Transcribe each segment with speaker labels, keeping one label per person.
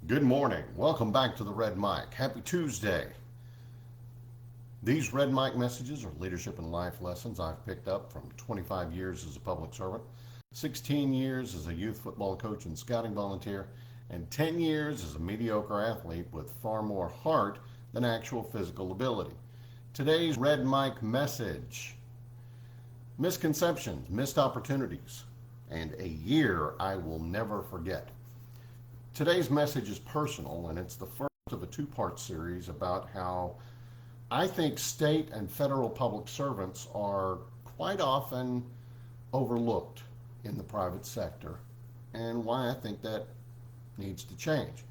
Speaker 1: Good morning. Welcome back to the Red Mic. Happy Tuesday. These Red Mic messages are leadership and life lessons I've picked up from 25 years as a public servant, 16 years as a youth football coach and scouting volunteer, and 10 years as a mediocre athlete with far more heart than actual physical ability. Today's Red Mic message: misconceptions, missed opportunities, and a year I will never forget. Today's message is personal, and it's the first of a two-part series about how I think state and federal public servants are quite often overlooked in the private sector, and why I think that needs to change.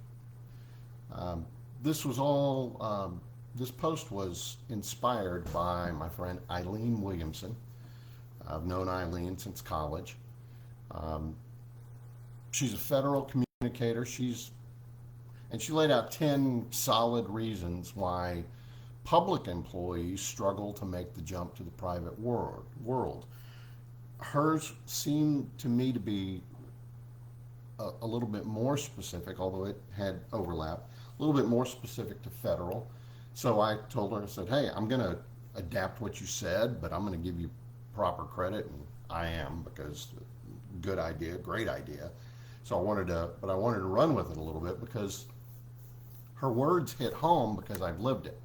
Speaker 1: Um, this was all. This post was inspired by my friend Eileen Williamson. I've known Eileen since college. Um, she's a federal communicator. She laid out 10 solid reasons why public employees struggle to make the jump to the private world. Hers seemed to me to be a little bit more specific, although it had overlap, a little bit more specific to federal. So I told her, I said, hey, I'm going to adapt what you said, but I'm going to give you proper credit, and I am, because good idea, great idea. So I wanted to run with it a little bit because her words hit home because I've lived it.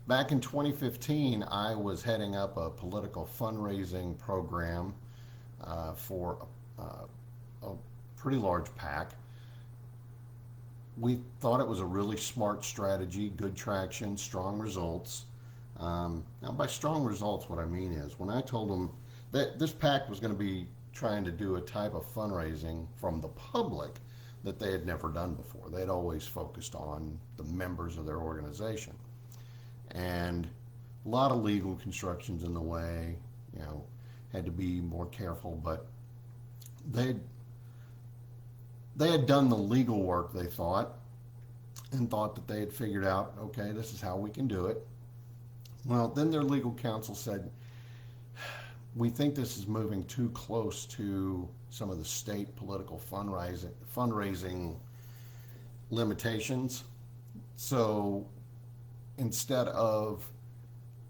Speaker 1: Back in 2015, I was heading up a political fundraising program for a pretty large PAC. We thought it was a really smart strategy, good traction, strong results. Now, by strong results, what I mean is when I told them that this PAC was going to be trying to do a type of fundraising from the public that they had never done before. They had always focused on the members of their organization. And a lot of legal constructions in the way, had to be more careful, but they they had done the legal work, they thought, and thought that they had figured out, okay, this is how we can do it. Well, then their legal counsel said, we think this is moving too close to some of the state political fundraising limitations. So instead of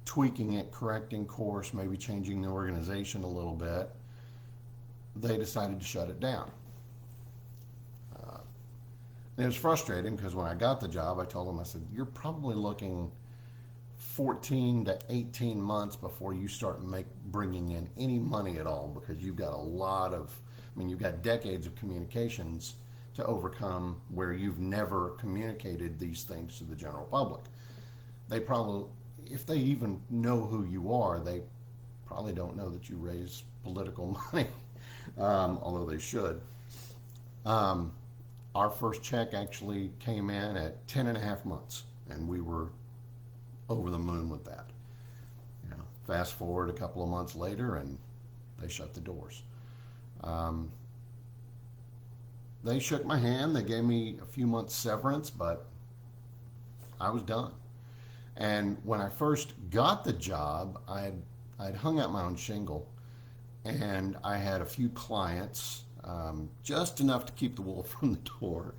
Speaker 1: tweaking it, correcting course, maybe changing the organization a little bit, they decided to shut it down. And it was frustrating because when I got the job, I told them, I said, you're probably looking 14 to 18 months before you start bringing in any money at all, because you've got you've got decades of communications to overcome where you've never communicated these things to the general public. They probably, if they even know who you are, they probably don't know that you raise political money, although they should. Our first check actually came in at 10 and a half months, and we were over the moon with that. Fast forward a couple of months later, and they shut the doors. Um, they shook my hand. They gave me a few months severance, but I was done. And when I first got the job, I'd hung out my own shingle, and I had a few clients, just enough to keep the wolf from the door.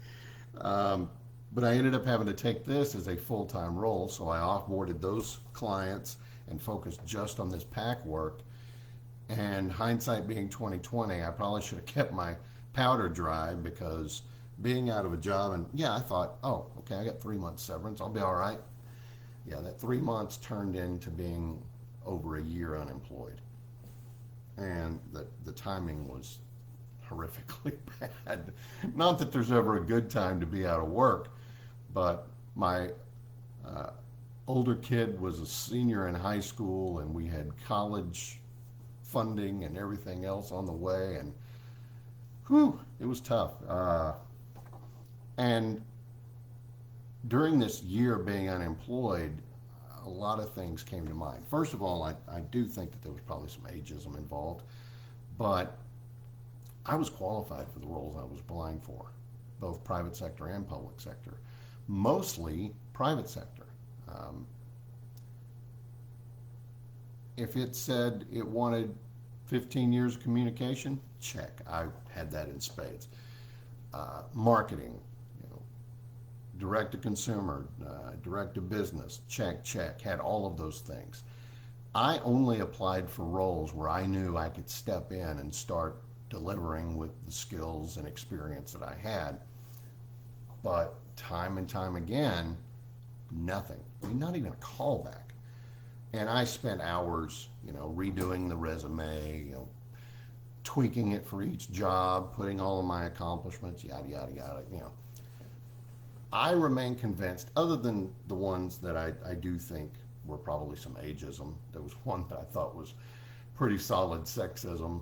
Speaker 1: But I ended up having to take this as a full-time role, so I offboarded those clients and focused just on this PAC work. And hindsight being 2020, I probably should have kept my powder dry, because being out of a job, and yeah, I thought, oh, okay, I got 3 months severance, I'll be all right. Yeah, that 3 months turned into being over a year unemployed. And the timing was horrifically bad. Not that there's ever a good time to be out of work, but my older kid was a senior in high school, and we had college funding and everything else on the way, and whew, it was tough. And during this year being unemployed, a lot of things came to mind. First of all, I do think that there was probably some ageism involved, but I was qualified for the roles I was applying for, both private sector and public sector, mostly private sector. Um, if it said it wanted 15 years of communication, check. I had that in spades. Marketing, direct to consumer, direct to business, check, had all of those things. I only applied for roles where I knew I could step in and start delivering with the skills and experience that I had. But time and time again, nothing. I mean, not even a callback. And I spent hours, redoing the resume, tweaking it for each job, putting all of my accomplishments, yada, yada, yada. I remain convinced, other than the ones that I do think were probably some ageism. There was one that I thought was pretty solid sexism.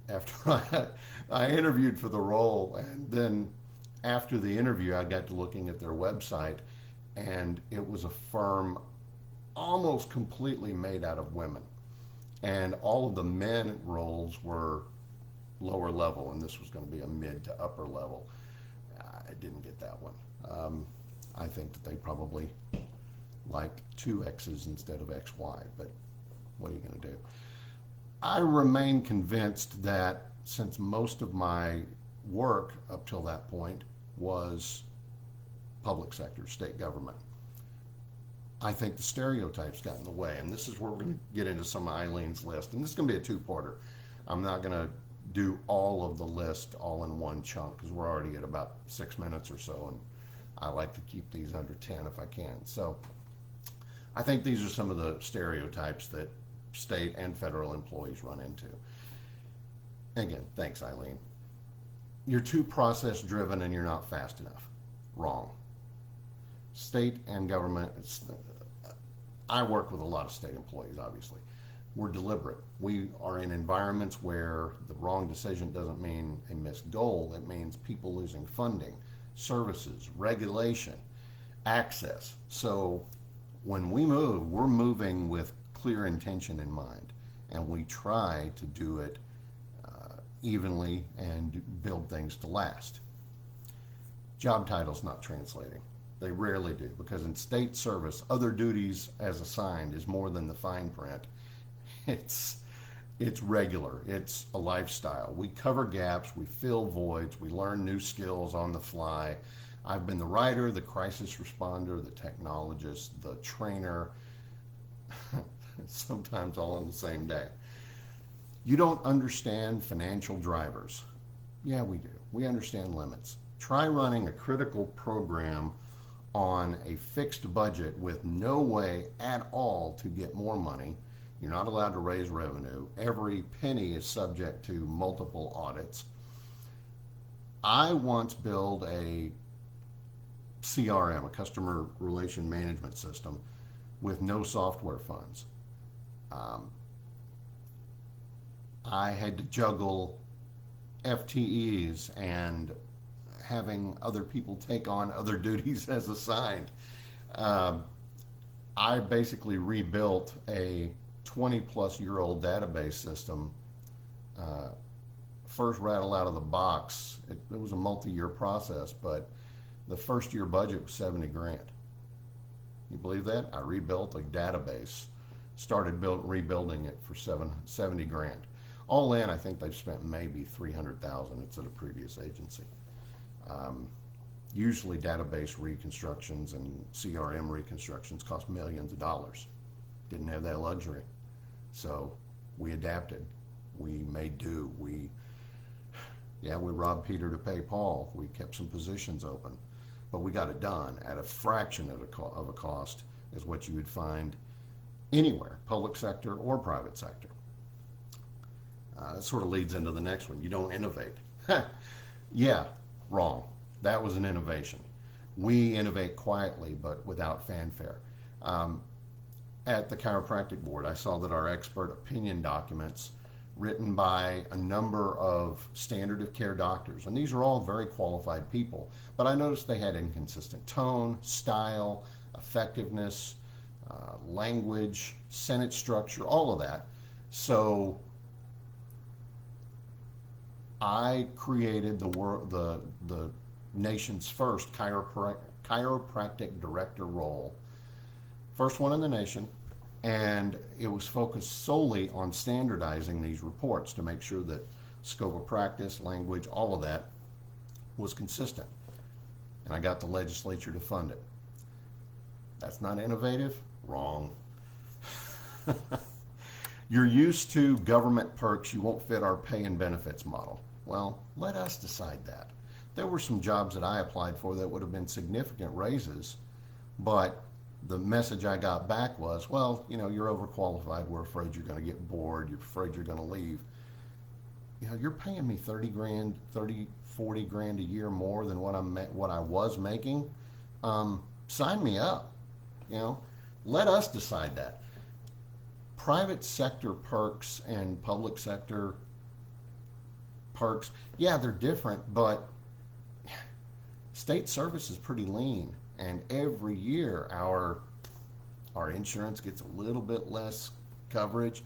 Speaker 1: After I interviewed for the role, and then after the interview, I got to looking at their website, and it was a firm almost completely made out of women. And all of the men roles were lower level, and this was going to be a mid to upper level. I didn't get that one. I think that they probably like two X's instead of XY, but what are you going to do? I remain convinced that since most of my work up till that point was public sector, state government, I think the stereotypes got in the way. And this is where we're going to get into some of Eileen's list. And this is going to be a two-parter. I'm not going to do all of the list all in one chunk because we're already at about 6 minutes or so. And I like to keep these under 10 if I can. So I think these are some of the stereotypes that state and federal employees run into. Again, thanks, Eileen. You're too process driven and you're not fast enough. Wrong. State and government, I work with a lot of state employees, obviously. We're deliberate. We are in environments where the wrong decision doesn't mean a missed goal. It means people losing funding, services, regulation, access. So when we move, we're moving with clear intention in mind, and we try to do it evenly and build things to last. Job titles not translating. They rarely do, because in state service, other duties as assigned is more than the fine print. It's regular. It's a lifestyle. We cover gaps, we fill voids, we learn new skills on the fly. I've been the writer, the crisis responder, the technologist, the trainer, sometimes all in the same day. You don't understand financial drivers. Yeah, we do. We understand limits. Try running a critical program on a fixed budget with no way at all to get more money. You're not allowed to raise revenue. Every penny is subject to multiple audits. I once built a CRM, a customer relation management system, with no software funds. I had to juggle FTEs and having other people take on other duties as assigned. I basically rebuilt a 20-plus-year-old database system. First rattle out of the box, it was a multi-year process, but the first year budget was 70 grand. You believe that? I rebuilt a database, started rebuilding it for 70 grand. All in, I think they've spent maybe 300,000. It's at a previous agency. Usually database reconstructions and CRM reconstructions cost millions of dollars. Didn't have that luxury. So we adapted. We made do. We robbed Peter to pay Paul. We kept some positions open. But we got it done at a fraction of a cost as what you would find anywhere, public sector or private sector. That sort of leads into the next one. You don't innovate. Yeah, wrong. That was an innovation. We innovate quietly, but without fanfare. At the chiropractic board, I saw that our expert opinion documents written by a number of standard of care doctors, and these are all very qualified people, but I noticed they had inconsistent tone, style, effectiveness, language, sentence structure, all of that. So I created the nation's first chiropractic director role, first one in the nation, and it was focused solely on standardizing these reports to make sure that scope of practice, language, all of that was consistent. and I got the legislature to fund it. That's not innovative? Wrong. You're used to government perks, you won't fit our pay and benefits model. Well, let us decide that. There were some jobs that I applied for that would have been significant raises, but the message I got back was, well, you're overqualified. We're afraid you're going to get bored. You're afraid you're going to leave. You're paying me 30 grand, 30, 40 grand a year more than what I was making. Sign me up. Let us decide that. Private sector perks and public sector perks, yeah, they're different, but state service is pretty lean, and every year our insurance gets a little bit less coverage.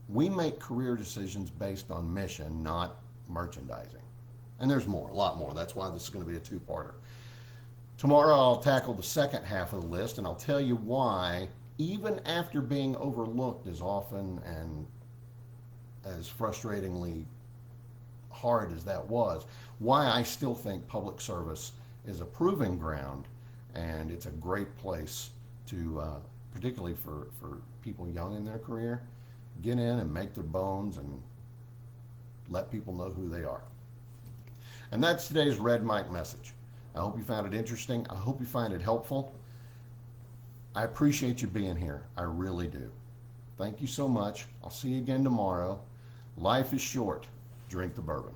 Speaker 1: We make career decisions based on mission, not merchandising. And there's more, a lot more. That's why this is going to be a two-parter. Tomorrow I'll tackle the second half of the list, and I'll tell you why, even after being overlooked as often and as frustratingly hard as that was, why I still think public service is a proving ground, and it's a great place to, particularly for people young in their career, get in and make their bones and let people know who they are. And that's today's Red Mike message. I hope you found it interesting. I hope you find it helpful. I appreciate you being here. I really do. Thank you so much. I'll see you again tomorrow. Life is short. Drink the bourbon.